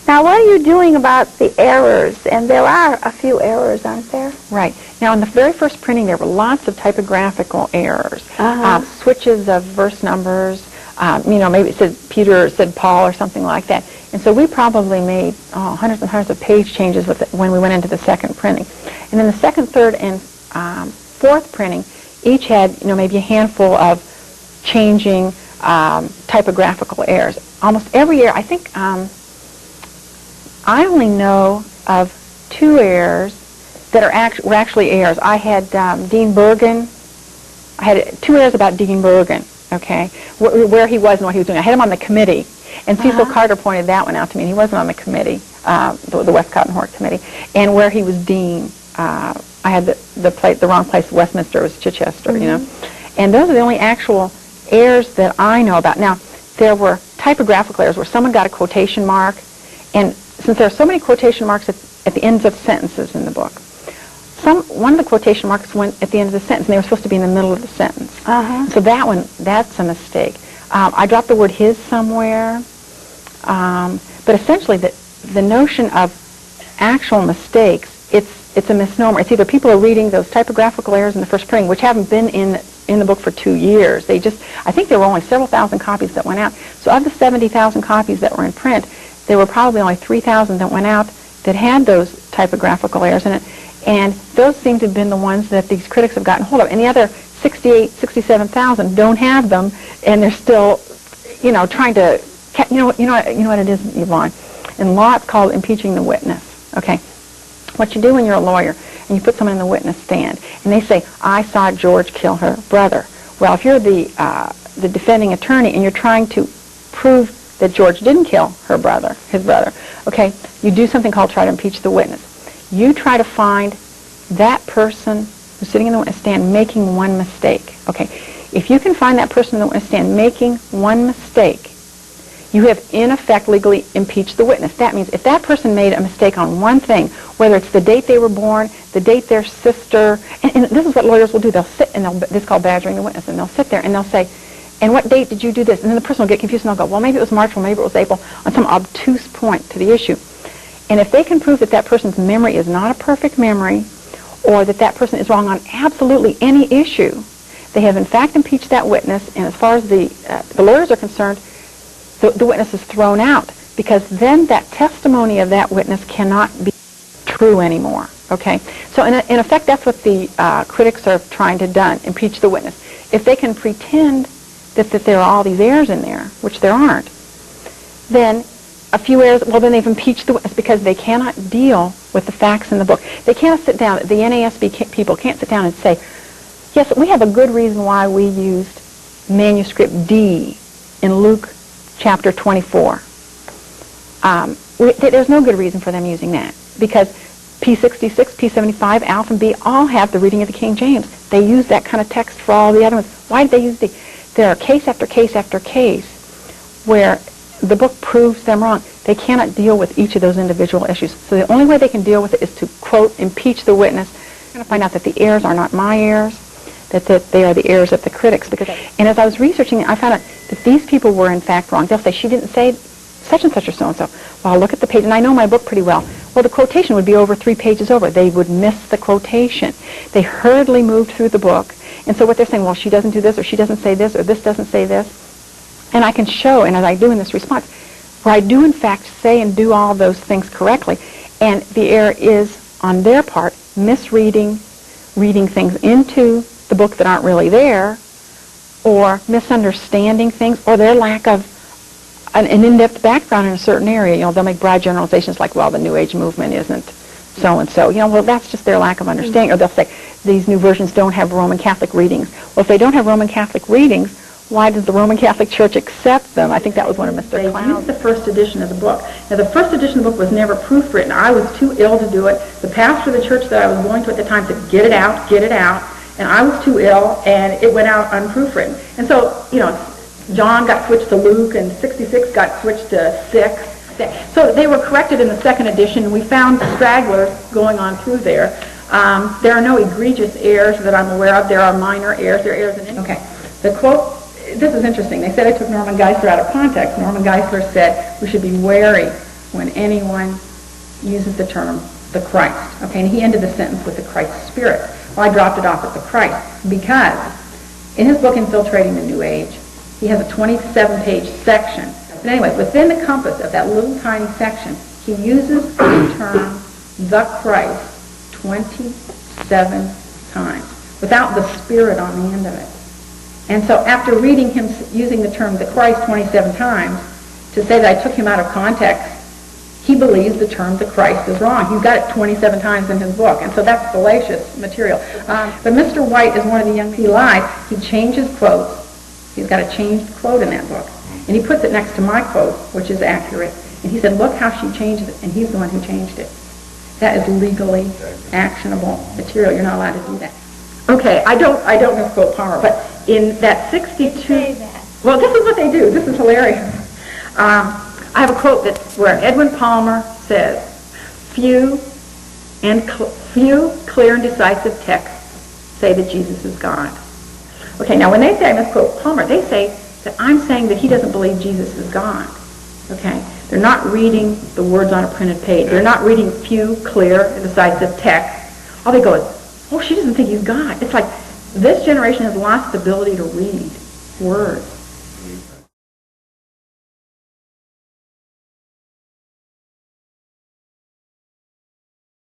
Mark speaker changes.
Speaker 1: Now, what are you doing about the errors? And there are a few errors, aren't there?
Speaker 2: Right. Now, in the very first printing, there were lots of typographical errors, switches of verse numbers. Maybe it said Peter or it said Paul or something like that. And so we probably made hundreds and hundreds of page changes with it when we went into the second printing. And then the second, third, and fourth printing each had, maybe a handful of changing typographical errors. Almost every year, I think I only know of 2 errors that were actually errors. I had Dean Bergen. I had 2 errors about Dean Bergen, okay, where he was and what he was doing. I had him on the committee, and Cecil Carter pointed that one out to me, and he wasn't on the committee, the Westcott and Hort committee, and where he was dean. I had the wrong place. Westminster was Chichester, and those are the only actual errors that I know about. Now, there were typographical errors where someone got a quotation mark, and since there are so many quotation marks at the ends of sentences in the book, one of the quotation marks went at the end of the sentence, and they were supposed to be in the middle of the sentence. So that's a mistake. I dropped the word his somewhere, but essentially the notion of actual mistakes, it's a misnomer. It's either people are reading those typographical errors in the first printing, which haven't been in the book for 2 years. I think there were only several thousand copies that went out. So of the 70,000 copies that were in print, there were probably only 3,000 that went out that had those typographical errors in it. And those seem to have been the ones that these critics have gotten hold of. And the other 67,000 don't have them, and they're still, trying to, you know what it is, Yvonne? In law, it's called impeaching the witness, okay? What you do when you're a lawyer, and you put someone in the witness stand, and they say, I saw George kill her brother. Well, if you're the defending attorney, and you're trying to prove that George didn't kill his brother, okay, you do something called try to impeach the witness. You try to find that person who's sitting in the witness stand making one mistake, okay? If you can find that person in the witness stand making one mistake, you have in effect legally impeached the witness. That means if that person made a mistake on one thing, whether it's the date they were born, the date their sister, and this is what lawyers will do. They'll sit and this is called badgering the witness, and they'll sit there and they'll say, and what date did you do this? And then the person will get confused and they'll go, well, maybe it was March, well, maybe it was April, on some obtuse point to the issue. And if they can prove that that person's memory is not a perfect memory, or that person is wrong on absolutely any issue, they have in fact impeached that witness, and as far as the lawyers are concerned, the witness is thrown out, because then that testimony of that witness cannot be true anymore, okay? So in effect, that's what the critics are trying to do, impeach the witness. If they can pretend that there are all these errors in there, which there aren't, then a few errors, well, then they've impeached the witness because they cannot deal with the facts in the book. They can't sit down, the NASB people can't sit down and say, yes, we have a good reason why we used manuscript D in Luke chapter 24. There's no good reason for them using that, because P66, P75, Alpha, and B all have the reading of the King James. They use that kind of text for all the other ones. Why did they use D? There are case after case after case where the book proves them wrong. They cannot deal with each of those individual issues. So the only way they can deal with it is to, quote, impeach the witness. I'm going to find out that the errors are not my errors, that they are the errors of the critics. And as I was researching it, I found out that these people were in fact wrong. They'll say, she didn't say such and such or so-and-so. Well, I'll look at the page, and I know my book pretty well. Well, the quotation would be over 3 pages over. They would miss the quotation. They hurriedly moved through the book. And so what they're saying, well, she doesn't do this, or she doesn't say this, or this doesn't say this. And I can show, and as I do in this response, where I do in fact say and do all those things correctly. And the error is, on their part, misreading, reading things into the book that aren't really there, or misunderstanding things, or their lack of an in-depth background in a certain area. They'll make broad generalizations like, well, the New Age movement isn't so-and-so. Well, that's just their lack of understanding. Or they'll say, these new versions don't have Roman Catholic readings. Well, if they don't have Roman Catholic readings, why does the Roman Catholic Church accept them? I think that was one of Mr. Clown's. They used the first edition of the book. Now, the first edition of the book was never proofwritten. I was too ill to do it. The pastor of the church that I was going to at the time said, get it out, and I was too ill, and it went out unproofwritten. And so, John got switched to Luke, and 66 got switched to 6. So they were corrected in the second edition. We found stragglers going on through there. There are no egregious errors that I'm aware of. There are minor errors. There are errors in it. Okay. The quote, this is interesting. They said I took Norman Geisler out of context. Norman Geisler said we should be wary when anyone uses the term the Christ. Okay, and he ended the sentence with the Christ Spirit. Well, I dropped it off at the Christ because in his book Infiltrating the New Age, he has a 27-page section. But anyway, within the compass of that little tiny section, he uses the term the Christ 27 times without the Spirit on the end of it. And so after reading him using the term the Christ 27 times, to say that I took him out of context, he believes the term the Christ is wrong. He's got it 27 times in his book, and so that's fallacious material. But Mr. White is one of the young people. He lied. He changes quotes. He's got a changed quote in that book. And he puts it next to my quote, which is accurate. And he said, look how she changed it, and he's the one who changed it. That is legally actionable material. You're not allowed to do that. Okay, I don't misquote Palmer, but in that 62... Well, this is what they do. This is hilarious. I have a quote where Edwin Palmer says, few clear and decisive texts say that Jesus is God. Okay, now when they say I misquote Palmer, they say that I'm saying that he doesn't believe Jesus is God. Okay? They're not reading the words on a printed page. They're not reading few clear and decisive texts. All they go is, oh, she doesn't think he's God. It's like this generation has lost the ability to read words.